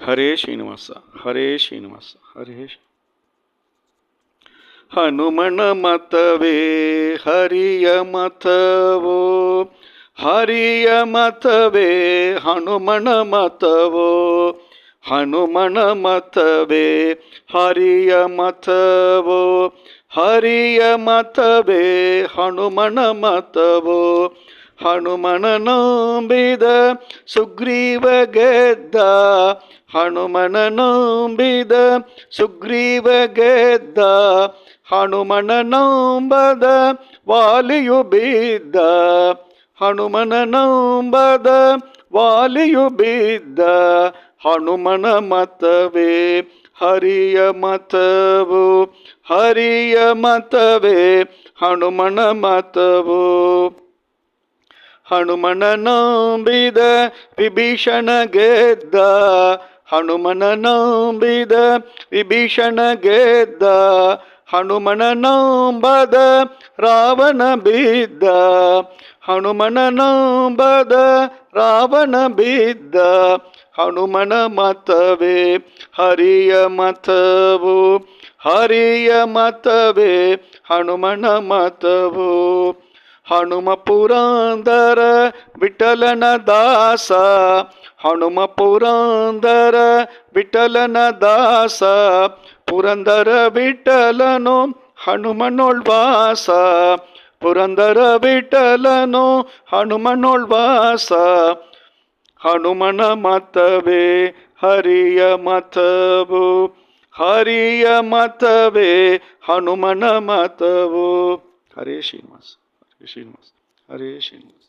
ಹರೇ ಶ್ರೀನಿವಾಸ ಹರೇ ಶ್ರೀನಿವಾಸ ಹರೇ ಹನುಮನ ಮತವೇ ಹರಿಯ ಮತವೋ, ಹರಿಯ ಮತವೇ ಹನುಮನ ಮತವೋ, ಹನುಮನ ಮತವೇ ಹರಿಯ ಮತವೋ, ಹರಿಯ ಮತವೇ ಹನುಮನ ಮತವೋ. ಹನುಮನ ನಂಬಿದ ಸುಗ್ರೀವ ಗೆದ್ದ, ಹನುಮನ ನಂಬಿದ ಸುಗ್ರೀವ ಗೆದ್ದ, ಹನುಮನ ನಂಬದ ವಾಲಿಯು ಬಿದ್ದ, ಹನುಮನ ನಂಬದ ವಾಲಿಯು ಬಿದ್ದ. ಹನುಮನ ಮತವೇ ಹರಿಯ ಮತವೋ, ಹರಿಯ ಮತವೇ ಹನುಮನ ಮತವೋ. ಹನುಮನ ನಂಬಿದ ವಿಭೀಷಣ ಗೆದ್ದ, ಹನುಮನ ನಂಬಿದ ವಿಭೀಷಣ ಗೆದ್ದ, ಹನುಮನ ನಂಬದ ರಾವಣ ಬಿದ್ದ, ಹನುಮನ ನಂಬದ ರಾವಣ ಬಿದ್ದ. ಹನುಮನ ಮತವೇ ಹರಿಯ ಮತವೋ, ಹರಿಯ ಮತವೇ ಹನುಮನ ಮತವೋ. ಹನುಮ ಪುರಂದರ ವಿಠಲನ ದಾಸ, ಹನುಮ ಪುರಂದರ ವಿಠಲನ ದಾಸ, ಪುರಂದರ ವಿಠಲನು ಹನುಮನೊಳ್ವಾಸ, ಪುರಂದರ ವಿಠಲನು ಹನುಮನೊಳ್ವಾಸ. ಹನುಮನ ಮತವೇ ಹರಿಯ ಮತವೋ, ಹರಿಯ ಮತವೇ ಹನುಮನ ಮತವೋ. ಹರೇ ಶ್ರೀನಿವಾಸ ಹರೇ ಶ್ರೀನಿವಾಸ ಹರೇ ಶ್ರೀನಿವಾಸ.